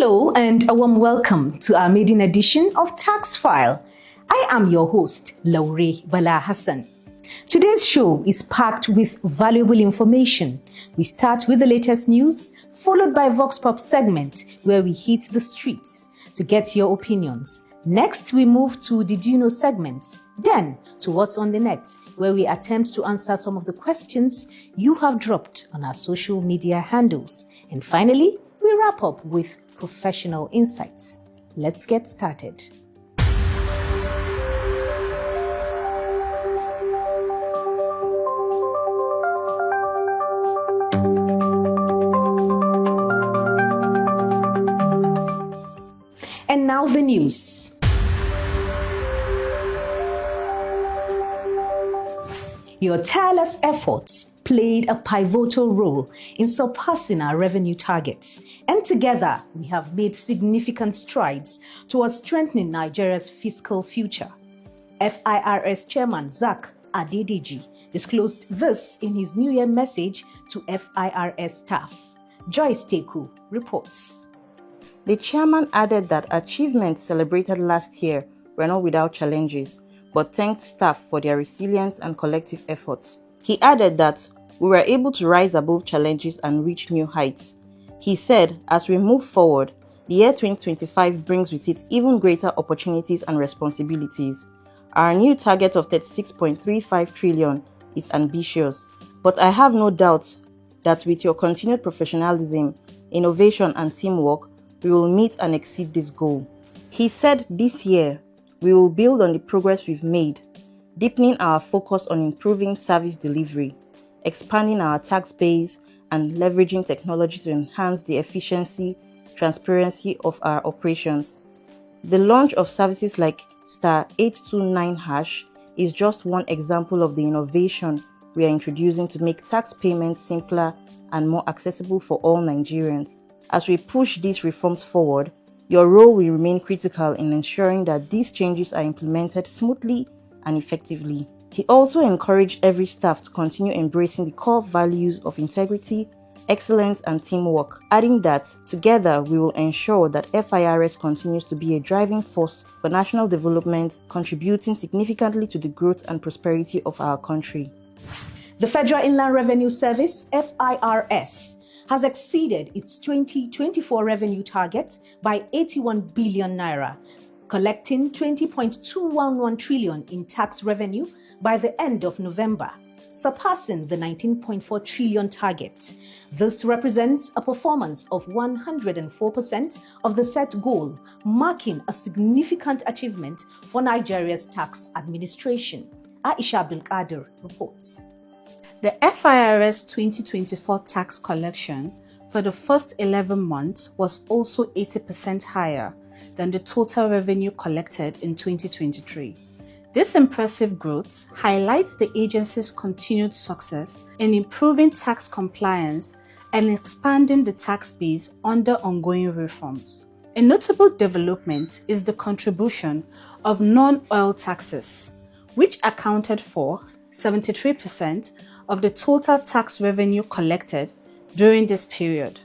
Hello and a warm welcome to our maiden edition of Tax File. I am your host, Laure Bala Hassan. Today's show is packed with valuable information. We start with the latest news, followed by Vox Pop segment where we hit the streets to get your opinions. Next, we move to Did You Know segment, then to What's on the Net, where we attempt to answer some of the questions you have dropped on our social media handles. And finally, we wrap up with professional insights. Let's get started. And now the news. Your tireless efforts played a pivotal role in surpassing our revenue targets, and together we have made significant strides towards strengthening Nigeria's fiscal future. FIRS Chairman Zak Adediji disclosed this in his New Year message to FIRS staff. Joyce Teku reports. The chairman added that achievements celebrated last year were not without challenges, but thanked staff for their resilience and collective efforts. He added that we were able to rise above challenges and reach new heights. He said, as we move forward, the year 2025 brings with it even greater opportunities and responsibilities. Our new target of 36.35 trillion is ambitious, but I have no doubt that with your continued professionalism, innovation and teamwork, we will meet and exceed this goal. He said this year, we will build on the progress we've made, deepening our focus on improving service delivery, expanding our tax base, and leveraging technology to enhance the efficiency, transparency of our operations. The launch of services like *829# is just one example of the innovation we are introducing to make tax payments simpler and more accessible for all Nigerians. As we push these reforms forward, your role will remain critical in ensuring that these changes are implemented smoothly and effectively. He also encouraged every staff to continue embracing the core values of integrity, excellence, and teamwork, adding that together we will ensure that FIRS continues to be a driving force for national development, contributing significantly to the growth and prosperity of our country. The Federal Inland Revenue Service, FIRS, has exceeded its 2024 revenue target by 81 billion naira, collecting 20.211 trillion in tax revenue by the end of November, surpassing the 19.4 trillion target. This represents a performance of 104% of the set goal, marking a significant achievement for Nigeria's tax administration. Aisha Bilkader reports. The FIRS 2024 tax collection for the first 11 months was also 80% higher than the total revenue collected in 2023. This impressive growth highlights the agency's continued success in improving tax compliance and expanding the tax base under ongoing reforms. A notable development is the contribution of non-oil taxes, which accounted for 73% of the total tax revenue collected during this period.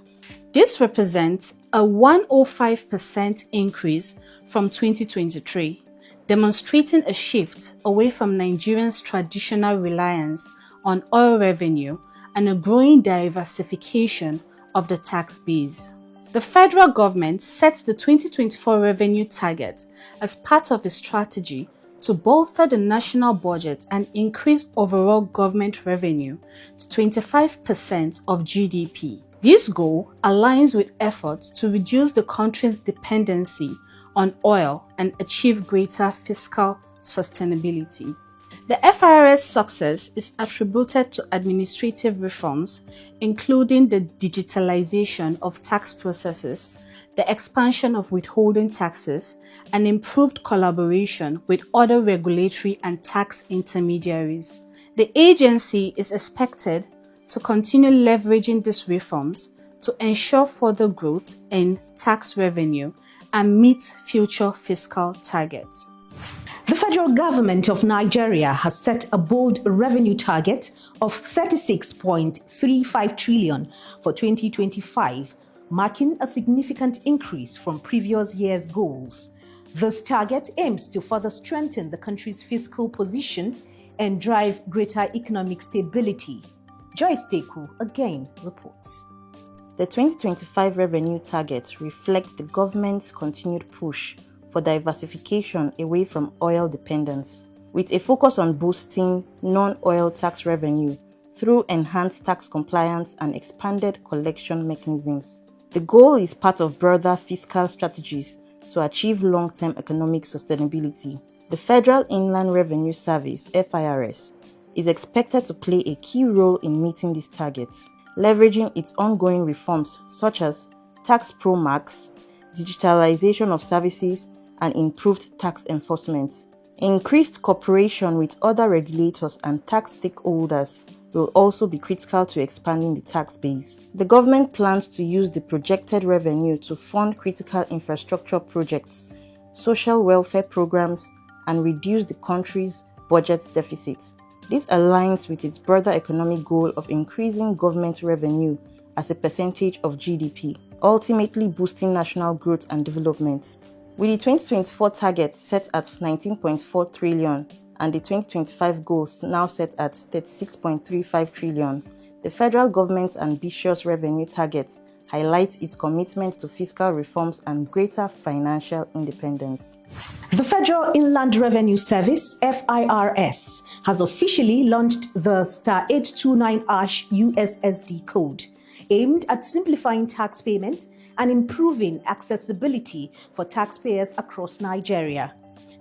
This represents a 105% increase from 2023, demonstrating a shift away from Nigerians' traditional reliance on oil revenue and a growing diversification of the tax base. The federal government set the 2024 revenue target as part of a strategy to bolster the national budget and increase overall government revenue to 25% of GDP. This goal aligns with efforts to reduce the country's dependency on oil and achieve greater fiscal sustainability. The FIRS success is attributed to administrative reforms, including the digitalization of tax processes, the expansion of withholding taxes, and improved collaboration with other regulatory and tax intermediaries. The agency is expected to continue leveraging these reforms to ensure further growth in tax revenue and meet future fiscal targets. The federal government of Nigeria has set a bold revenue target of 36.35 trillion for 2025, marking a significant increase from previous year's goals. This target aims to further strengthen the country's fiscal position and drive greater economic stability. Joyce Teku again reports. The 2025 revenue target reflects the government's continued push for diversification away from oil dependence, with a focus on boosting non-oil tax revenue through enhanced tax compliance and expanded collection mechanisms. The goal is part of broader fiscal strategies to achieve long-term economic sustainability. The Federal Inland Revenue Service (FIRS) is expected to play a key role in meeting these targets, leveraging its ongoing reforms such as Tax Pro Max, digitalization of services, and improved tax enforcement. Increased cooperation with other regulators and tax stakeholders will also be critical to expanding the tax base. The government plans to use the projected revenue to fund critical infrastructure projects, social welfare programs, and reduce the country's budget deficit. This aligns with its broader economic goal of increasing government revenue as a percentage of GDP, ultimately boosting national growth and development. With the 2024 target set at 19.4 trillion and the 2025 goals now set at 36.35 trillion, the federal government's ambitious revenue target highlights its commitment to fiscal reforms and greater financial independence. The Federal Inland Revenue Service (FIRS) has officially launched the Star 829# USSD code, aimed at simplifying tax payment and improving accessibility for taxpayers across Nigeria.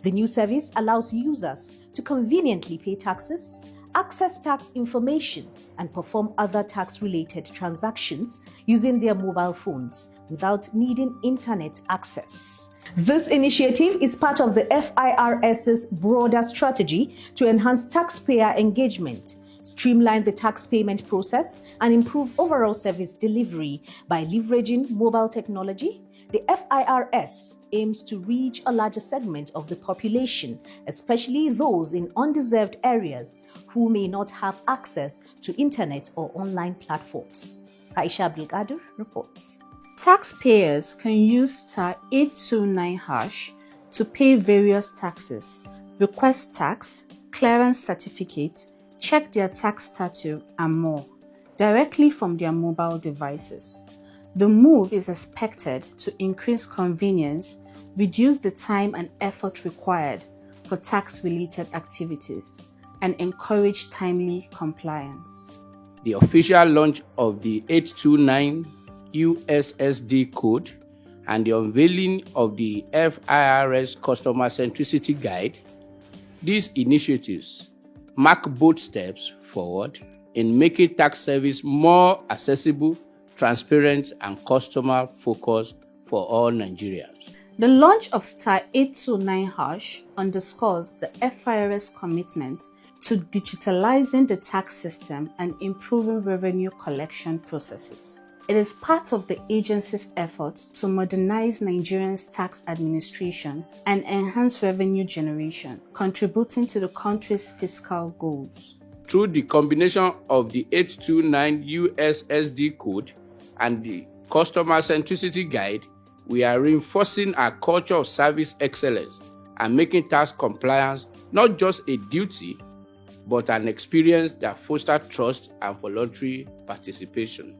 The new service allows users to conveniently pay taxes, access tax information, and perform other tax-related transactions using their mobile phones without needing internet access. This initiative is part of the FIRS's broader strategy to enhance taxpayer engagement, streamline the tax payment process, and improve overall service delivery by leveraging mobile technology. The FIRS aims to reach a larger segment of the population, especially those in undeserved areas who may not have access to internet or online platforms. Aisha Abdulkadir reports. Taxpayers can use star 829# to pay various taxes, request tax, clearance certificate, check their tax status, and more, directly from their mobile devices. The move is expected to increase convenience, reduce the time and effort required for tax-related activities, and encourage timely compliance. The official launch of the 829 USSD code and the unveiling of the FIRS Customer Centricity Guide, these initiatives mark both steps forward in making tax service more accessible, transparent, and customer-focused for all Nigerians. The launch of star 829# underscores the FIRS commitment to digitalizing the tax system and improving revenue collection processes. It is part of the agency's efforts to modernize Nigeria's tax administration and enhance revenue generation, contributing to the country's fiscal goals. Through the combination of the 829 USSD code and the Customer Centricity Guide, we are reinforcing our culture of service excellence and making tax compliance not just a duty, but an experience that fosters trust and voluntary participation.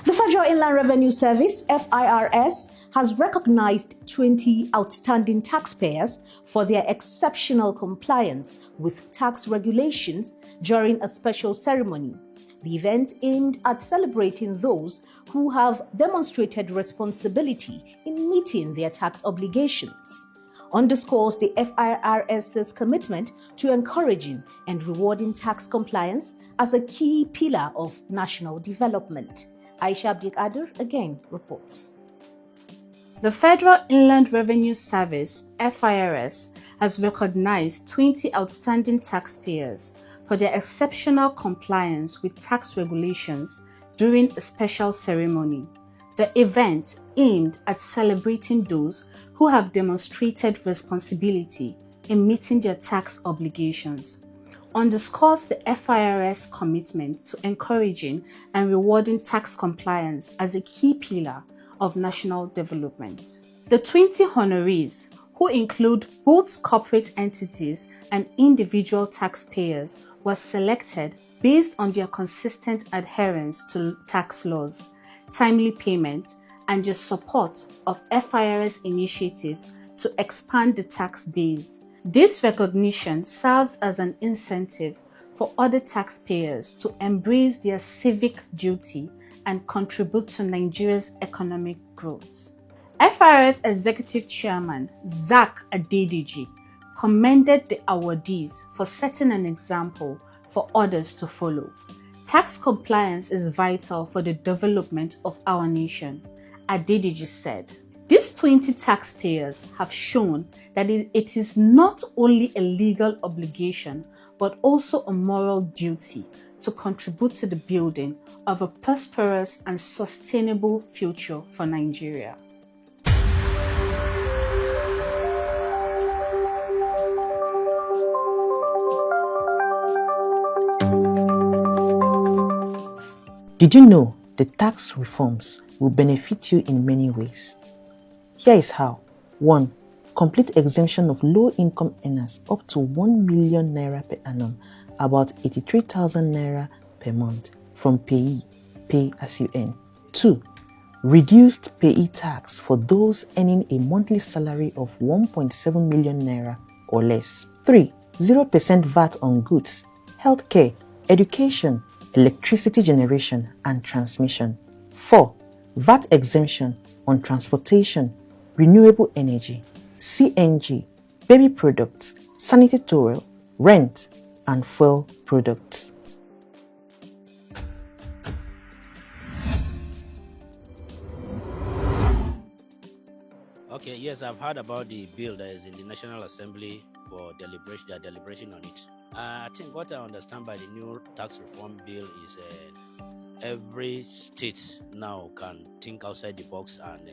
The Federal Inland Revenue Service (FIRS) has recognized 20 outstanding taxpayers for their exceptional compliance with tax regulations during a special ceremony. The event aimed at celebrating those who have demonstrated responsibility in meeting their tax obligations. Underscores the FIRS's commitment to encouraging and rewarding tax compliance as a key pillar of national development. Aisha Abdulkadir again reports. The Federal Inland Revenue Service (FIRS) has recognized 20 outstanding taxpayers for their exceptional compliance with tax regulations during a special ceremony. The event aimed at celebrating those who have demonstrated responsibility in meeting their tax obligations, underscores the FIRS commitment to encouraging and rewarding tax compliance as a key pillar of national development. The 20 honorees, who include both corporate entities and individual taxpayers, were selected based on their consistent adherence to tax laws, timely payment, and the support of FIRS initiatives to expand the tax base. This recognition serves as an incentive for other taxpayers to embrace their civic duty and contribute to Nigeria's economic growth. FIRS Executive Chairman Zach Adediji commended the awardees for setting an example for others to follow. Tax compliance is vital for the development of our nation, Adediji said. These 20 taxpayers have shown that it is not only a legal obligation but also a moral duty to contribute to the building of a prosperous and sustainable future for Nigeria. Did you know the tax reforms will benefit you in many ways? Here is how. 1. Complete exemption of low-income earners up to 1 million naira per annum, about 83,000 naira per month, from payee, pay as you earn. 2. Reduced payee tax for those earning a monthly salary of 1.7 million naira or less. 3. 0% VAT on goods, healthcare, education, electricity generation and transmission. 4. VAT exemption on transportation, renewable energy, CNG, baby products, sanitary towel, rent, and fuel products. Okay, yes, I've heard about the bill that is in the National Assembly for deliberation. They are deliberating on it. I think what I understand by the new tax reform bill is every state now can think outside the box and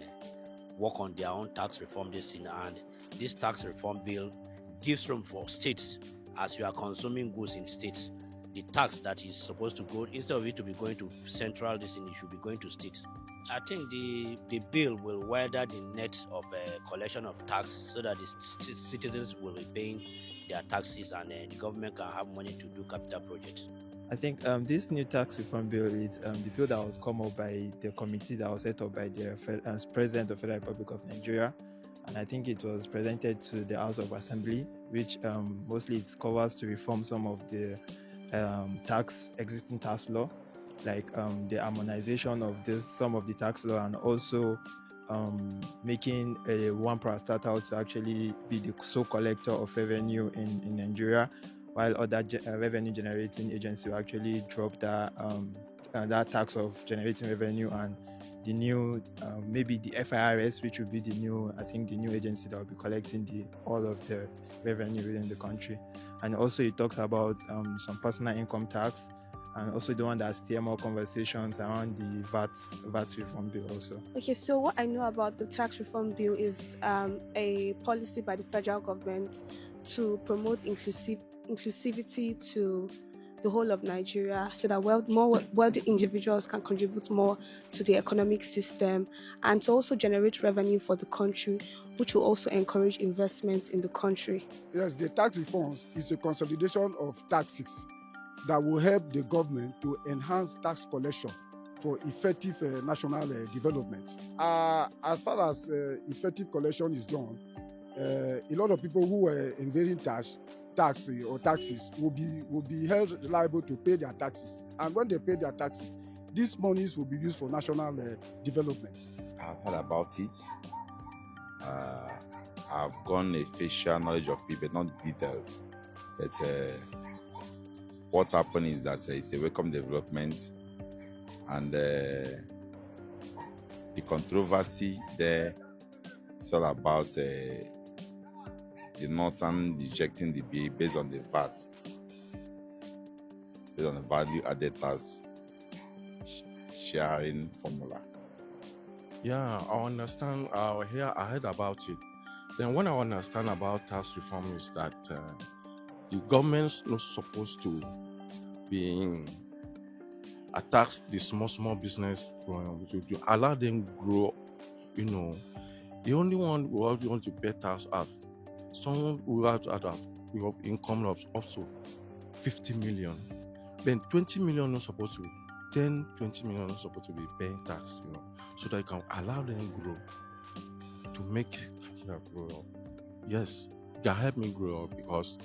work on their own tax reform and this tax reform bill gives room for states. As you are consuming goods in states, the tax that is supposed to go, instead of it to be going to central, it should be going to states. I think the bill will weather the net of collection of tax so that the citizens will be paying their taxes and the government can have money to do capital projects. I think this new tax reform bill is the bill that was come up by the committee that was set up by the President of the Federal Republic of Nigeria, and I think it was presented to the House of Assembly, which mostly it covers to reform some of the existing tax law, like the harmonization of some of the tax law, and also making a one parastatal to actually be the sole collector of revenue in Nigeria, while other revenue generating agencies will actually drop that tax of generating revenue, and the new maybe the FIRS, which will be the new agency that will be collecting all of the revenue within the country. And also it talks about some personal income tax, and also the one that steer more conversations around the VAT reform bill also. Okay, so what I know about the tax reform bill is a policy by the federal government to promote inclusivity to the whole of Nigeria, so that more wealthy individuals can contribute more to the economic system, and to also generate revenue for the country, which will also encourage investment in the country. Yes, the tax reforms is a consolidation of taxes that will help the government to enhance tax collection for effective national development. As far as effective collection is done, a lot of people who were evading taxes will be held liable to pay their taxes. And when they pay their taxes, these monies will be used for national development. I've heard about it. I've gotten a facial knowledge of it, but not detailed. But what's happening is that it's a welcome development, and the controversy there is all about the Northern rejecting the bill based on the VAT, based on the value added tax sharing formula. Yeah, I understand. I heard about it. Then what I understand about tax reform is that the government's not supposed to be tax the small business to allow them grow The only one who want to pay tax at someone who has your income of up to 50 million, then 20 million not supposed to, 20 million not supposed to be paying tax, so that you can allow them grow to make Nigeria grow up. Yes, it can help me grow up because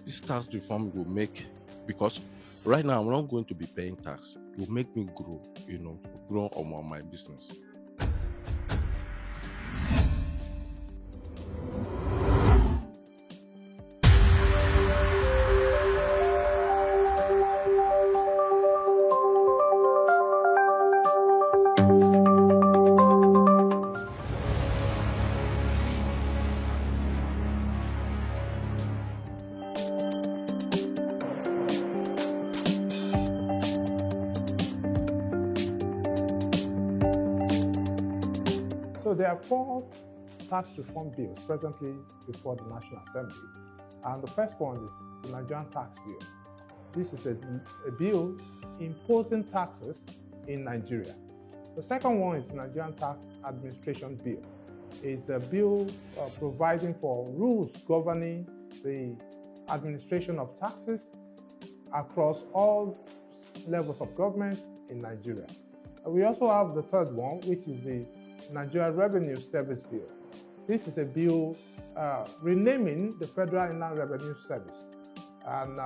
this tax reform will make, because right now I'm not going to be paying tax. It will make me grow, grow on my business. So there are 4 tax reform bills presently before the National Assembly. And the first one is the Nigerian Tax Bill. This is a bill imposing taxes in Nigeria. The second one is the Nigerian Tax Administration Bill. It's a bill providing for rules governing the administration of taxes across all levels of government in Nigeria. We also have the third one, which is the Nigeria Revenue Service Bill. This is a bill renaming the Federal Inland Revenue Service and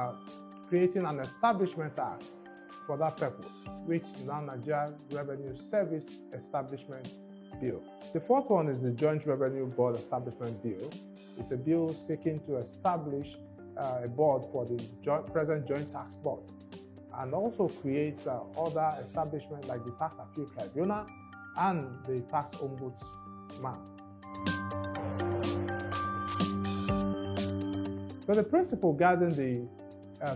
creating an establishment act for that purpose, which is now Nigeria Revenue Service Establishment Bill. The fourth one is the Joint Revenue Board Establishment Bill. It's a bill seeking to establish a board for the present Joint Tax Board and also create other establishments like the Tax Appeal Tribunal and the Tax Ombudsman. So the principle guiding the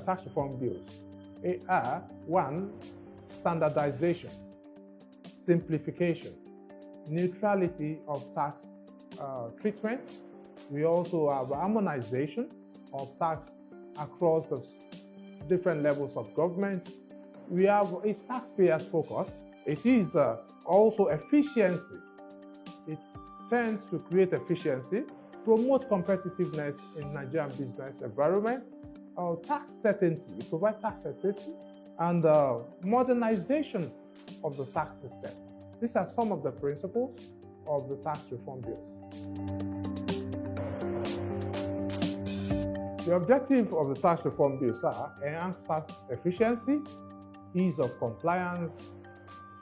tax reform bills are 1, standardization, simplification, neutrality of tax treatment. We also have harmonization of tax across the different levels of government. We have it's taxpayers focused. It is also efficiency. It tends to create efficiency, promote competitiveness in Nigerian business environment, tax certainty, provide tax certainty, and modernization of the tax system. These are some of the principles of the tax reform bills. The objective of the tax reform bills are enhanced tax efficiency, ease of compliance,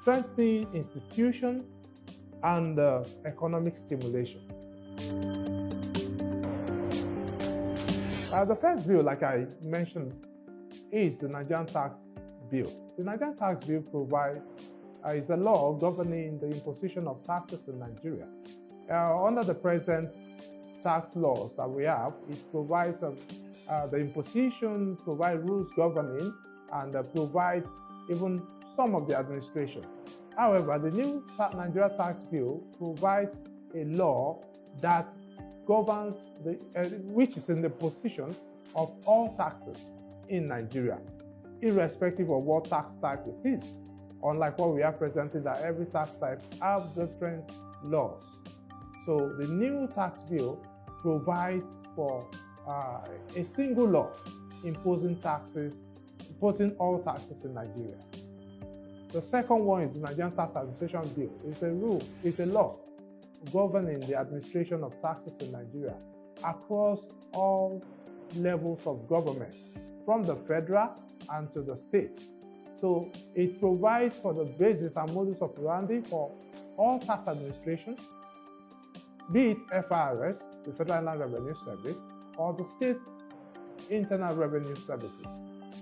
strengthening institution, and economic stimulation. The first bill, like I mentioned, is the Nigerian Tax Bill. The Nigerian Tax Bill provides is a law governing the imposition of taxes in Nigeria. Under the present tax laws that we have, it provides the imposition, provides rules governing, and provides even some of the administration. However, the new Nigeria Tax Bill provides a law that governs which is in the position of all taxes in Nigeria, irrespective of what tax type it is. Unlike what we have presently, that every tax type have different laws. So the new tax bill provides for a single law imposing all taxes in Nigeria. The second one is the Nigerian Tax Administration Bill. It's a law governing the administration of taxes in Nigeria across all levels of government, from the federal and to the state. So it provides for the basis and modus operandi for all tax administration, be it FIRS, the Federal Inland Revenue Service, or the state internal revenue services.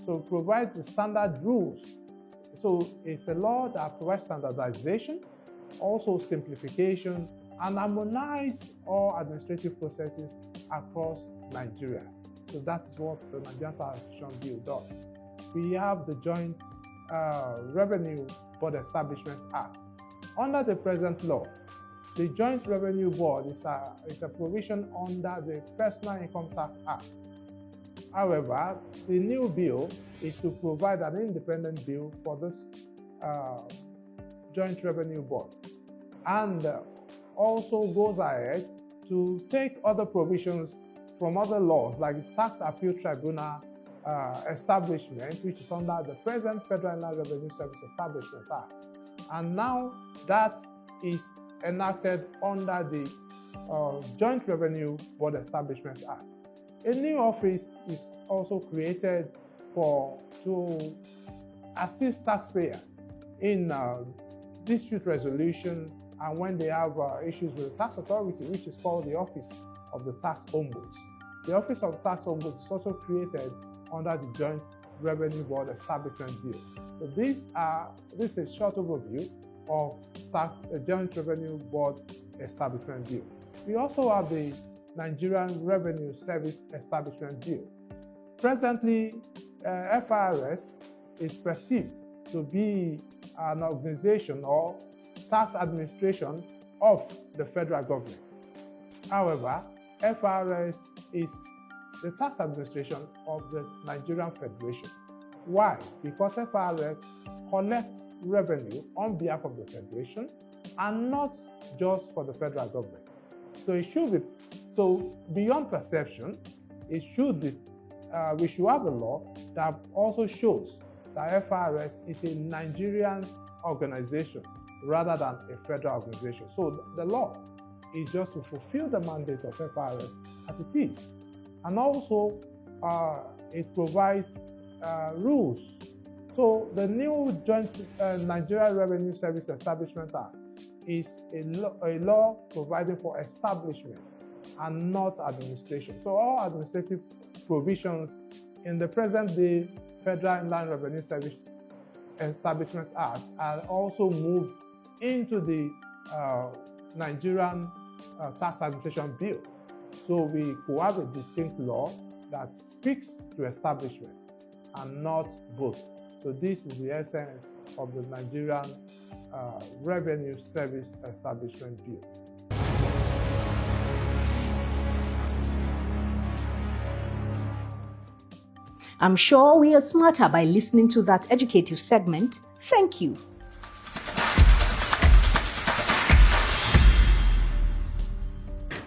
So it provides the standard rules. So it's a law that provides standardization, also simplification, and harmonize all administrative processes across Nigeria. So that is what the Nigerian Tax Administration Bill does. We have the Joint Revenue Board Establishment Act. Under the present law, the Joint Revenue Board is a provision under the Personal Income Tax Act. However, the new bill is to provide an independent bill for this Joint Revenue Board. And also goes ahead to take other provisions from other laws, like the Tax Appeal Tribunal establishment, which is under the present Federal Inland Revenue Service Establishment Act. And now that is enacted under the Joint Revenue Board Establishment Act. A new office is also created to assist taxpayers in dispute resolution and when they have issues with the tax authority, which is called the Office of the Tax Ombuds. The Office of the Tax Ombuds is also created under the Joint Revenue Board Establishment Bill. So this is a short overview of the Joint Revenue Board Establishment Bill. We also have the Nigerian Revenue Service Establishment Bill. Presently, FIRS is perceived to be an organization or tax administration of the federal government. However, FIRS is the tax administration of the Nigerian Federation. Why? Because FIRS collects revenue on behalf of the Federation and not just for the federal government. So it should be, beyond perception, it should be, we should have a law that also shows that FIRS is a Nigerian organization rather than a federal organization. So the law is just to fulfill the mandate of FIRS as it is. And also, it provides rules. So the new Joint Nigeria Revenue Service Establishment Act is a law providing for establishment and not administration. So all administrative provisions in the present-day Federal Inland Revenue Service Establishment Act are also moved into the Nigerian Tax Administration Bill. So we could have a distinct law that speaks to establishment and not both. So this is the essence of the Nigerian Revenue Service Establishment Bill. I'm sure we are smarter by listening to that educative segment. Thank you.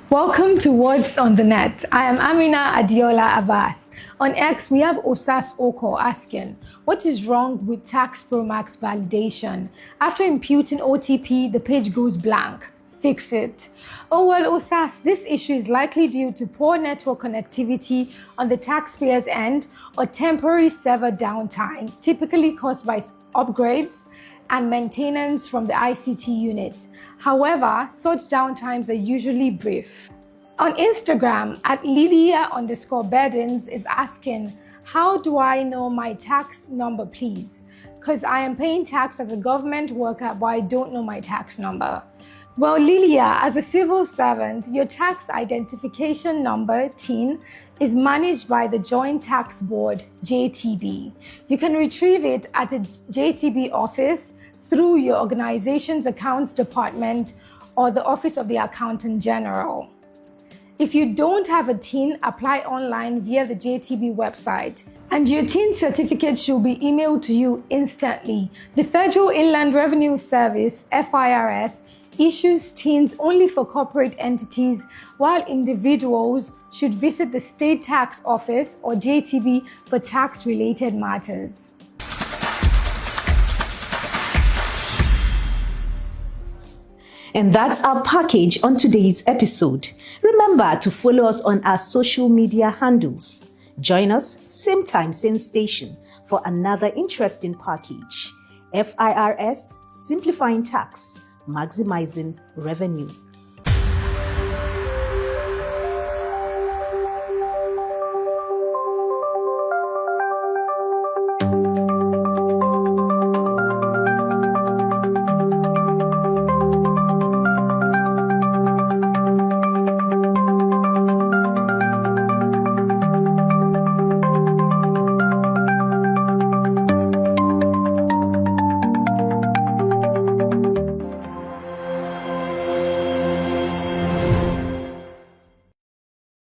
Welcome to Words on the Net. I am Amina Adiola Abbas. On X, we have Osas Oko asking, what is wrong with Tax Pro Max validation? After imputing OTP, the page goes blank. Fix it. Oh well, Osas, this issue is likely due to poor network connectivity on the taxpayer's end or temporary server downtime, typically caused by upgrades and maintenance from the ICT unit. However, such downtimes are usually brief. On Instagram, at Lilia_Burdens is asking, how do I know my tax number, please? Because I am paying tax as a government worker, but I don't know my tax number. Well, Lilia, as a civil servant, your tax identification number, TIN, is managed by the Joint Tax Board, JTB. You can retrieve it at a JTB office through your organization's accounts department or the Office of the Accountant General. If you don't have a TIN, apply online via the JTB website, and your TIN certificate should be emailed to you instantly. The Federal Inland Revenue Service, FIRS, issues TINs only for corporate entities, while individuals should visit the State Tax Office or JTB for tax-related matters. And that's our package on today's episode. Remember to follow us on our social media handles. Join us same time, same station for another interesting package. FIRS, simplifying tax, maximizing revenue.